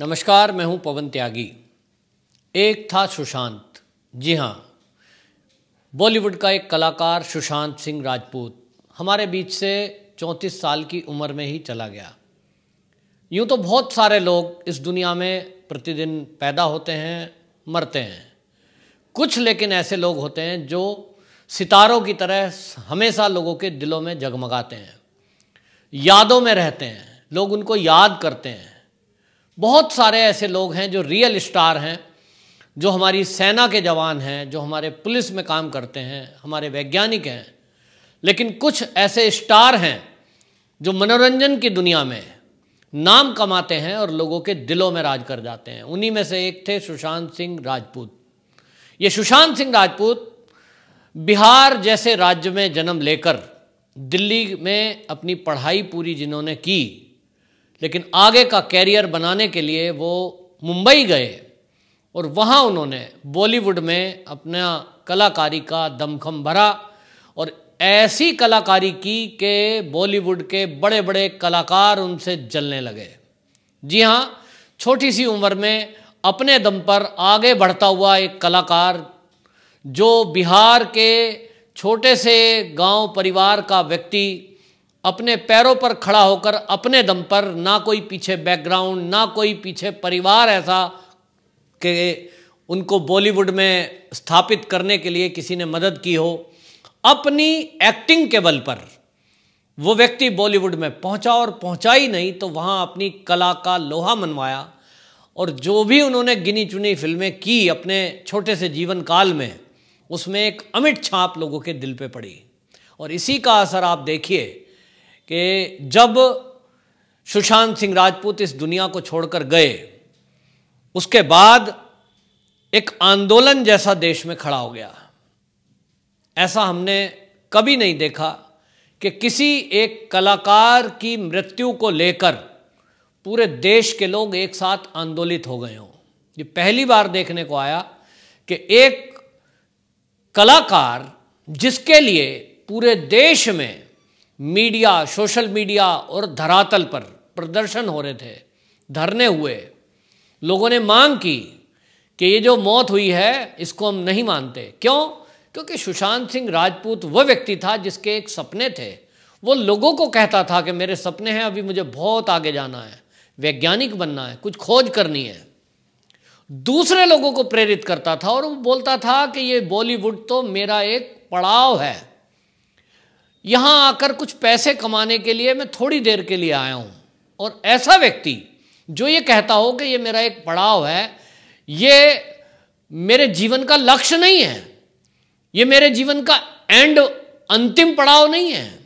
नमस्कार, मैं हूं पवन त्यागी। एक था सुशांत। जी हाँ, बॉलीवुड का एक कलाकार सुशांत सिंह राजपूत हमारे बीच से 34 साल की उम्र में ही चला गया। यूं तो बहुत सारे लोग इस दुनिया में प्रतिदिन पैदा होते हैं, मरते हैं। कुछ लेकिन ऐसे लोग होते हैं जो सितारों की तरह हमेशा लोगों के दिलों में जगमगाते हैं, यादों में रहते हैं, लोग उनको याद करते हैं। बहुत सारे ऐसे लोग हैं जो रियल स्टार हैं, जो हमारी सेना के जवान हैं, जो हमारे पुलिस में काम करते हैं, हमारे वैज्ञानिक हैं। लेकिन कुछ ऐसे स्टार हैं जो मनोरंजन की दुनिया में नाम कमाते हैं और लोगों के दिलों में राज कर जाते हैं। उन्हीं में से एक थे सुशांत सिंह राजपूत। ये सुशांत सिंह राजपूत बिहार जैसे राज्य में जन्म लेकर दिल्ली में अपनी पढ़ाई पूरी जिन्होंने की, लेकिन आगे का कैरियर बनाने के लिए वो मुंबई गए और वहाँ उन्होंने बॉलीवुड में अपना कलाकारी का दमखम भरा और ऐसी कलाकारी की कि बॉलीवुड के बड़े बड़े कलाकार उनसे जलने लगे। जी हाँ, छोटी सी उम्र में अपने दम पर आगे बढ़ता हुआ एक कलाकार, जो बिहार के छोटे से गांव परिवार का व्यक्ति अपने पैरों पर खड़ा होकर अपने दम पर, ना कोई पीछे बैकग्राउंड, ना कोई पीछे परिवार ऐसा कि उनको बॉलीवुड में स्थापित करने के लिए किसी ने मदद की हो, अपनी एक्टिंग के बल पर वो व्यक्ति बॉलीवुड में पहुंचा और पहुंचा ही नहीं तो वहां अपनी कला का लोहा मनवाया। और जो भी उन्होंने गिनी चुनी फिल्में की अपने छोटे से जीवन काल में, उसमें एक अमिट छाप लोगों के दिल पे पड़ी। और इसी का असर आप देखिए कि जब सुशांत सिंह राजपूत इस दुनिया को छोड़कर गए, उसके बाद एक आंदोलन जैसा देश में खड़ा हो गया। ऐसा हमने कभी नहीं देखा कि किसी एक कलाकार की मृत्यु को लेकर पूरे देश के लोग एक साथ आंदोलित हो गए हों। ये पहली बार देखने को आया कि एक कलाकार जिसके लिए पूरे देश में मीडिया, सोशल मीडिया और धरातल पर प्रदर्शन हो रहे थे, धरने हुए, लोगों ने मांग की कि ये जो मौत हुई है इसको हम नहीं मानते। क्यों? क्योंकि सुशांत सिंह राजपूत वो व्यक्ति था जिसके एक सपने थे। वो लोगों को कहता था कि मेरे सपने हैं, अभी मुझे बहुत आगे जाना है, वैज्ञानिक बनना है, कुछ खोज करनी है। दूसरे लोगों को प्रेरित करता था और वो बोलता था कि ये बॉलीवुड तो मेरा एक पड़ाव है, यहां आकर कुछ पैसे कमाने के लिए मैं थोड़ी देर के लिए आया हूं। और ऐसा व्यक्ति जो ये कहता हो कि ये मेरा एक पड़ाव है, ये मेरे जीवन का लक्ष्य नहीं है, ये मेरे जीवन का अंतिम पड़ाव नहीं है,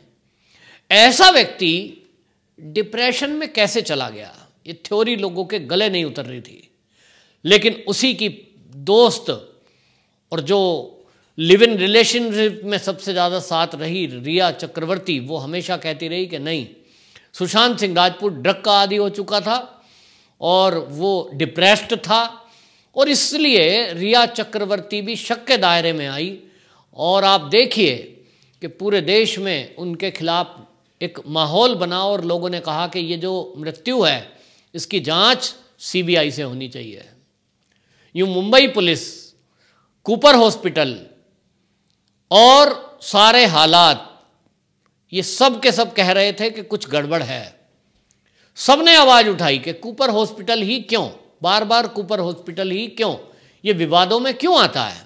ऐसा व्यक्ति डिप्रेशन में कैसे चला गया, ये थ्योरी लोगों के गले नहीं उतर रही थी। लेकिन उसी की दोस्त और जो लिव इन रिलेशनशिप में सबसे ज़्यादा साथ रही, रिया चक्रवर्ती, वो हमेशा कहती रही कि नहीं, सुशांत सिंह राजपूत ड्रग का आदी हो चुका था और वो डिप्रेस्ड था। और इसलिए रिया चक्रवर्ती भी शक के दायरे में आई। और आप देखिए कि पूरे देश में उनके खिलाफ एक माहौल बना और लोगों ने कहा कि ये जो मृत्यु है इसकी जांच सीबीआई से होनी चाहिए। यूँ मुंबई पुलिस, कूपर हॉस्पिटल और सारे हालात, ये सब के सब कह रहे थे कि कुछ गड़बड़ है। सबने आवाज़ उठाई कि कूपर हॉस्पिटल ही क्यों, बार बार कूपर हॉस्पिटल ही क्यों, ये विवादों में क्यों आता है।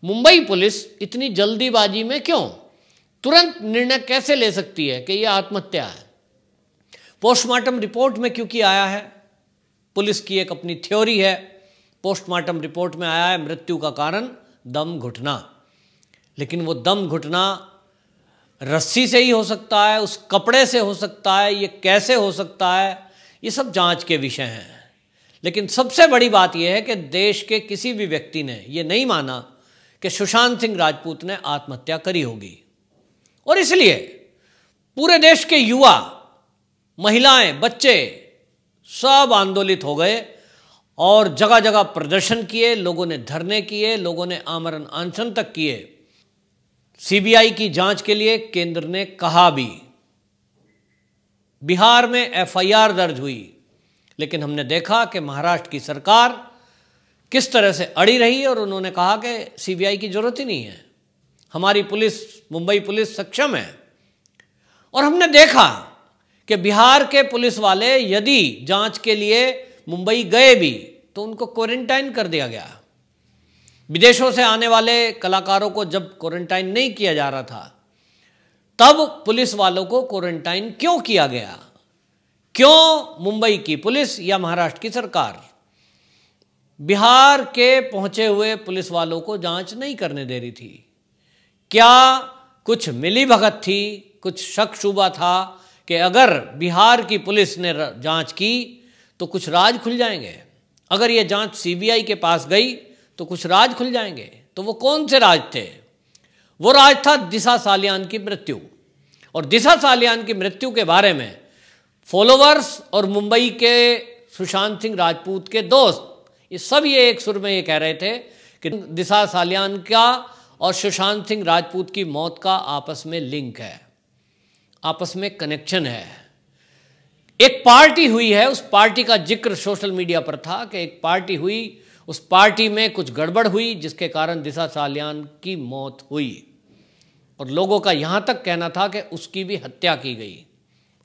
मुंबई पुलिस इतनी जल्दीबाजी में क्यों, तुरंत निर्णय कैसे ले सकती है कि ये आत्महत्या है। पोस्टमार्टम रिपोर्ट में क्योंकि आया है, पुलिस की एक अपनी थ्योरी है, पोस्टमार्टम रिपोर्ट में आया है मृत्यु का कारण दम घुटना। लेकिन वो दम घुटना रस्सी से ही हो सकता है, उस कपड़े से हो सकता है, ये कैसे हो सकता है, ये सब जांच के विषय हैं। लेकिन सबसे बड़ी बात यह है कि देश के किसी भी व्यक्ति ने ये नहीं माना कि सुशांत सिंह राजपूत ने आत्महत्या करी होगी। और इसलिए पूरे देश के युवा, महिलाएं, बच्चे सब आंदोलित हो गए और जगह जगह प्रदर्शन किए, लोगों ने धरने किए, लोगों ने आमरण अनशन तक किए। सीबीआई की जांच के लिए केंद्र ने कहा भी। बिहार में एफआईआर दर्ज हुई, लेकिन हमने देखा कि महाराष्ट्र की सरकार किस तरह से अड़ी रही और उन्होंने कहा कि सीबीआई की जरूरत ही नहीं है, हमारी पुलिस, मुंबई पुलिस सक्षम है। और हमने देखा कि बिहार के पुलिस वाले यदि जांच के लिए मुंबई गए भी तो उनको क्वारंटाइन कर दिया गया। विदेशों से आने वाले कलाकारों को जब क्वारंटाइन नहीं किया जा रहा था, तब पुलिस वालों को क्वारंटाइन क्यों किया गया? क्यों मुंबई की पुलिस या महाराष्ट्र की सरकार बिहार के पहुंचे हुए पुलिस वालों को जांच नहीं करने दे रही थी? क्या कुछ मिली भगत थी, कुछ शक शुबा था कि अगर बिहार की पुलिस ने जांच की तो कुछ राज खुल जाएंगे, अगर ये जांच सीबीआई के पास गई तो कुछ राज खुल जाएंगे? तो वो कौन से राज थे? वो राज था दिशा सालियान की मृत्यु। और दिशा सालियान की मृत्यु के बारे में फॉलोवर्स और मुंबई के सुशांत सिंह राजपूत के दोस्त ये सब ये एक सुर में ये कह रहे थे कि दिशा सालियान का और सुशांत सिंह राजपूत की मौत का आपस में लिंक है, आपस में कनेक्शन है। एक पार्टी हुई है, उस पार्टी का जिक्र सोशल मीडिया पर था कि एक पार्टी हुई, उस पार्टी में कुछ गड़बड़ हुई जिसके कारण दिशा सालियान की मौत हुई और लोगों का यहां तक कहना था कि उसकी भी हत्या की गई,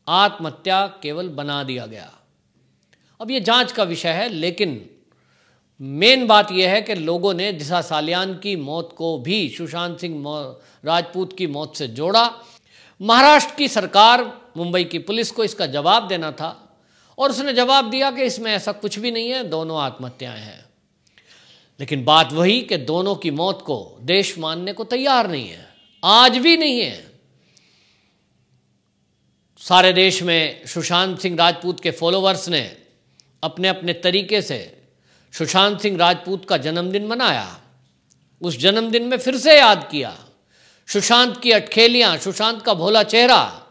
आत्महत्या केवल बना दिया गया। अब ये जांच का विषय है, लेकिन मेन बात यह है कि लोगों ने दिशा सालियान की मौत को भी सुशांत सिंह राजपूत की मौत से जोड़ा। महाराष्ट्र की सरकार, मुंबई की पुलिस को इसका जवाब देना था और उसने जवाब दिया कि इसमें ऐसा कुछ भी नहीं है, दोनों आत्महत्याएं हैं। लेकिन बात वही कि दोनों की मौत को देश मानने को तैयार नहीं है, आज भी नहीं है। सारे देश में सुशांत सिंह राजपूत के फॉलोवर्स ने अपने अपने तरीके से सुशांत सिंह राजपूत का जन्मदिन मनाया, उस जन्मदिन में फिर से याद किया सुशांत की अटखेलियां, सुशांत का भोला चेहरा।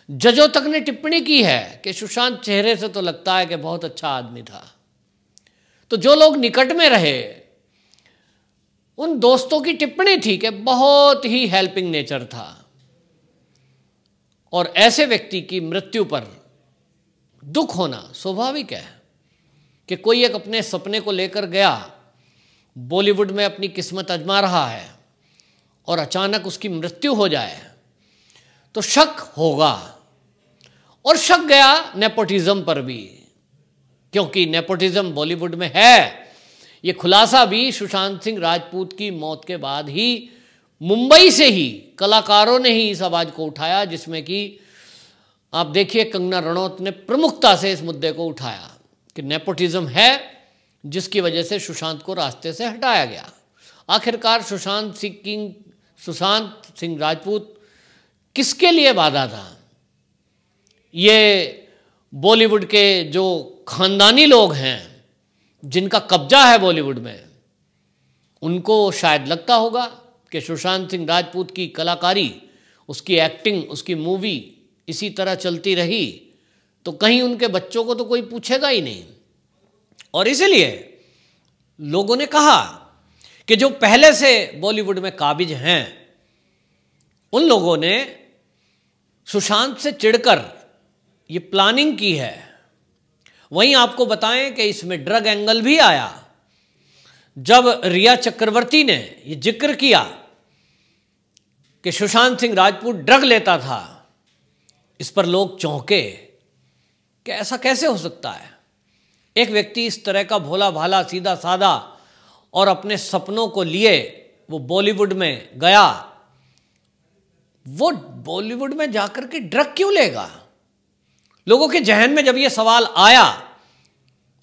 जजों तक ने टिप्पणी की है कि सुशांत चेहरे से तो लगता है कि बहुत अच्छा आदमी था। तो जो लोग निकट में रहे उन दोस्तों की टिप्पणी थी कि बहुत ही हेल्पिंग नेचर था। और ऐसे व्यक्ति की मृत्यु पर दुख होना स्वाभाविक है कि कोई एक अपने सपने को लेकर गया, बॉलीवुड में अपनी किस्मत आजमा रहा है और अचानक उसकी मृत्यु हो जाए तो शक होगा। और शक गया नेपोटिज्म पर भी, क्योंकि नेपोटिज्म बॉलीवुड में है। ये खुलासा भी सुशांत सिंह राजपूत की मौत के बाद ही मुंबई से ही कलाकारों ने ही इस आवाज को उठाया, जिसमें कि आप देखिए कंगना रनौत ने प्रमुखता से इस मुद्दे को उठाया कि नेपोटिज्म है जिसकी वजह से सुशांत को रास्ते से हटाया गया। आखिरकार सुशांत सिंह राजपूत किसके लिए बाधा था? ये बॉलीवुड के जो खानदानी लोग हैं जिनका कब्जा है बॉलीवुड में, उनको शायद लगता होगा कि सुशांत सिंह राजपूत की कलाकारी, उसकी एक्टिंग, उसकी मूवी इसी तरह चलती रही तो कहीं उनके बच्चों को तो कोई पूछेगा ही नहीं। और इसलिए लोगों ने कहा कि जो पहले से बॉलीवुड में काबिज हैं उन लोगों ने सुशांत से चिढ़कर ये प्लानिंग की है। वहीं आपको बताएं कि इसमें ड्रग एंगल भी आया। जब रिया चक्रवर्ती ने ये जिक्र किया कि सुशांत सिंह राजपूत ड्रग लेता था, इस पर लोग चौंके कि ऐसा कैसे हो सकता है? एक व्यक्ति इस तरह का भोला भाला, सीधा साधा और अपने सपनों को लिए वो बॉलीवुड में गया, वो बॉलीवुड में जाकर के ड्रग क्यों लेगा? लोगों के जहन में जब ये सवाल आया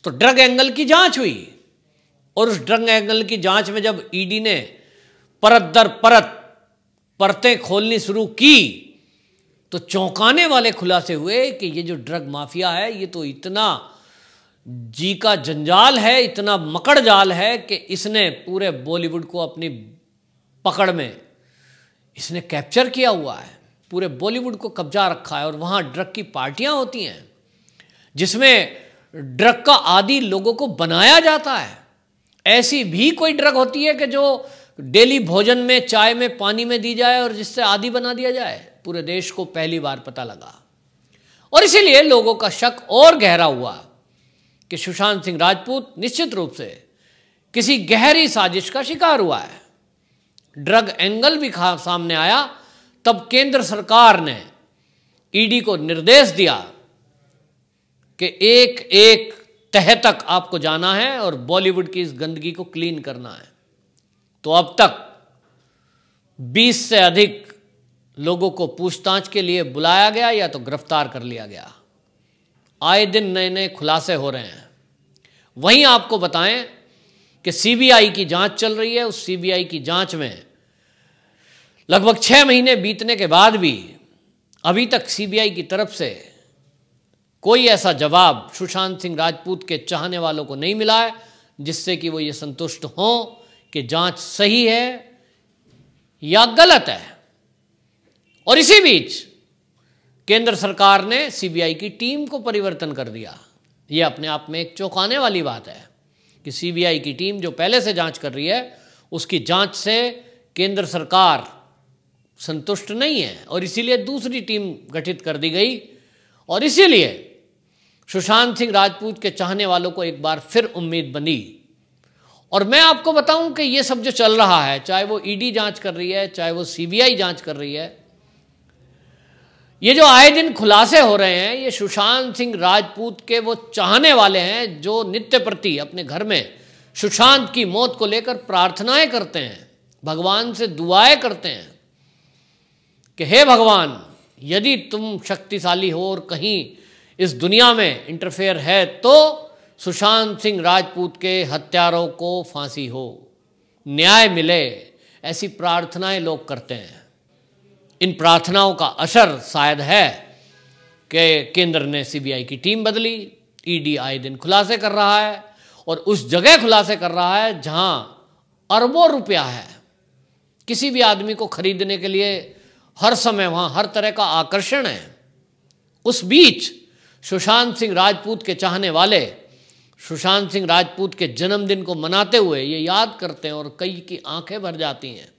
तो ड्रग एंगल की जांच हुई और उस ड्रग एंगल की जांच में जब ईडी ने परत दर परत परतें खोलनी शुरू की तो चौंकाने वाले खुलासे हुए कि ये जो ड्रग माफिया है ये तो इतना जी का जंजाल है, इतना मकड़ जाल है कि इसने पूरे बॉलीवुड को अपनी पकड़ में इसने कैप्चर किया हुआ है, पूरे बॉलीवुड को कब्जा रखा है। और वहाँ ड्रग की पार्टियां होती हैं जिसमें ड्रग का आदी लोगों को बनाया जाता है। ऐसी भी कोई ड्रग होती है कि जो डेली भोजन में, चाय में, पानी में दी जाए और जिससे आदी बना दिया जाए? पूरे देश को पहली बार पता लगा और इसीलिए लोगों का शक और गहरा हुआ कि सुशांत सिंह राजपूत निश्चित रूप से किसी गहरी साजिश का शिकार हुआ है। ड्रग एंगल भी सामने आया, तब केंद्र सरकार ने ईडी को निर्देश दिया कि एक एक तह तक आपको जाना है और बॉलीवुड की इस गंदगी को क्लीन करना है। तो अब तक 20 से अधिक लोगों को पूछताछ के लिए बुलाया गया या तो गिरफ्तार कर लिया गया। आए दिन नए नए खुलासे हो रहे हैं। वहीं आपको बताएं कि सीबीआई की जांच चल रही है। उस सीबीआई की जांच में लगभग 6 महीने बीतने के बाद भी अभी तक सीबीआई की तरफ से कोई ऐसा जवाब सुशांत सिंह राजपूत के चाहने वालों को नहीं मिला है जिससे कि वो ये संतुष्ट हों कि जांच सही है या गलत है। और इसी बीच केंद्र सरकार ने सीबीआई की टीम को परिवर्तन कर दिया। ये अपने आप में एक चौंकाने वाली बात है कि सीबीआई की टीम जो पहले से जांच कर रही है उसकी जांच से केंद्र सरकार संतुष्ट नहीं है और इसीलिए दूसरी टीम गठित कर दी गई। और इसीलिए सुशांत सिंह राजपूत के चाहने वालों को एक बार फिर उम्मीद बनी। और मैं आपको बताऊं कि ये सब जो चल रहा है, चाहे वो ईडी जांच कर रही है, चाहे वो सीबीआई जांच कर रही है, ये जो आए दिन खुलासे हो रहे हैं, ये सुशांत सिंह राजपूत के वो चाहने वाले हैं जो नित्य प्रति अपने घर में सुशांत की मौत को लेकर प्रार्थनाएं करते हैं, भगवान से दुआएं करते हैं कि हे भगवान, यदि तुम शक्तिशाली हो और कहीं इस दुनिया में इंटरफेयर है तो सुशांत सिंह राजपूत के हत्यारों को फांसी हो, न्याय मिले। ऐसी प्रार्थनाएं लोग करते हैं। इन प्रार्थनाओं का असर शायद है कि केंद्र ने सीबीआई की टीम बदली, ईडी आए दिन खुलासे कर रहा है और उस जगह खुलासे कर रहा है जहां अरबों रुपया है। किसी भी आदमी को खरीदने के लिए हर समय वहां हर तरह का आकर्षण है। उस बीच सुशांत सिंह राजपूत के चाहने वाले सुशांत सिंह राजपूत के जन्मदिन को मनाते हुए ये याद करते हैं और कई की आंखें भर जाती हैं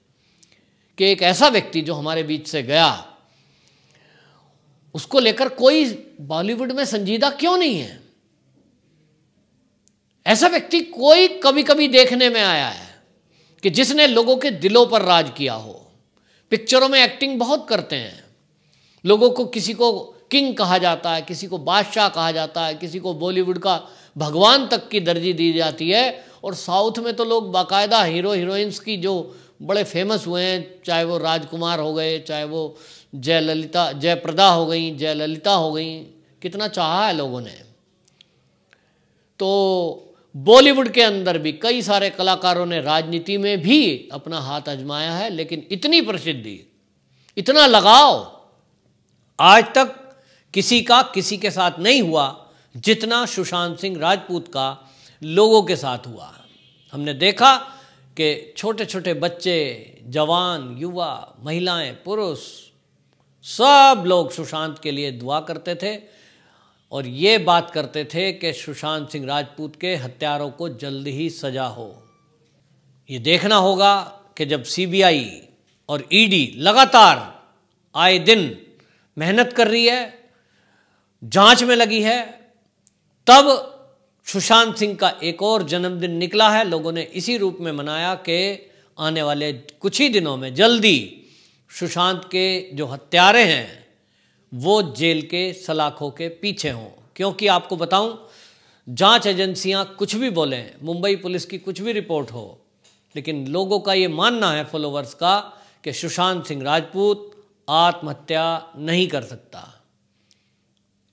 कि एक ऐसा व्यक्ति जो हमारे बीच से गया, उसको लेकर कोई बॉलीवुड में संजीदा क्यों नहीं है। ऐसा व्यक्ति कोई कभी कभी देखने में आया है कि जिसने लोगों के दिलों पर राज किया हो। पिक्चरों में एक्टिंग बहुत करते हैं, लोगों को किसी को किंग कहा जाता है, किसी को बादशाह कहा जाता है, किसी को बॉलीवुड का भगवान तक की दर्जी दी जाती है। और साउथ में तो लोग बाकायदा हीरो हीरोइंस की जो बड़े फेमस हुए हैं, चाहे वो राजकुमार हो गए, चाहे वो जयप्रदा हो गई, जयललिता हो गई, कितना चाहा है लोगों ने। तो बॉलीवुड के अंदर भी कई सारे कलाकारों ने राजनीति में भी अपना हाथ आजमाया है, लेकिन इतनी प्रसिद्धि, इतना लगाव आज तक किसी का किसी के साथ नहीं हुआ जितना सुशांत सिंह राजपूत का लोगों के साथ हुआ। हमने देखा कि छोटे छोटे बच्चे, जवान, युवा, महिलाएं, पुरुष, सब लोग सुशांत के लिए दुआ करते थे और ये बात करते थे कि सुशांत सिंह राजपूत के हत्यारों को जल्द ही सजा हो। ये देखना होगा कि जब सीबीआई और ईडी लगातार आए दिन मेहनत कर रही है, जांच में लगी है, तब सुशांत सिंह का एक और जन्मदिन निकला है। लोगों ने इसी रूप में मनाया कि आने वाले कुछ ही दिनों में जल्दी सुशांत के जो हत्यारे हैं वो जेल के सलाखों के पीछे हों। क्योंकि आपको बताऊं, जांच एजेंसियां कुछ भी बोलें, मुंबई पुलिस की कुछ भी रिपोर्ट हो, लेकिन लोगों का ये मानना है, फॉलोवर्स का, कि सुशांत सिंह राजपूत आत्महत्या नहीं कर सकता।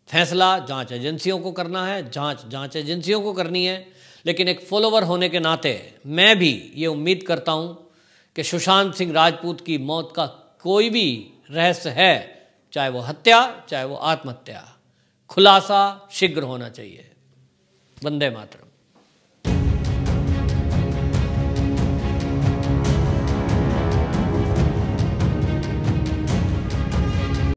फैसला जांच एजेंसियों को करना है, जांच एजेंसियों को करनी है। लेकिन एक फॉलोवर होने के नाते मैं भी ये उम्मीद करता हूं कि सुशांत सिंह राजपूत की मौत का कोई भी रहस्य है, चाहे वो हत्या, चाहे वो आत्महत्या, खुलासा शीघ्र होना चाहिए। वंदे मातरम।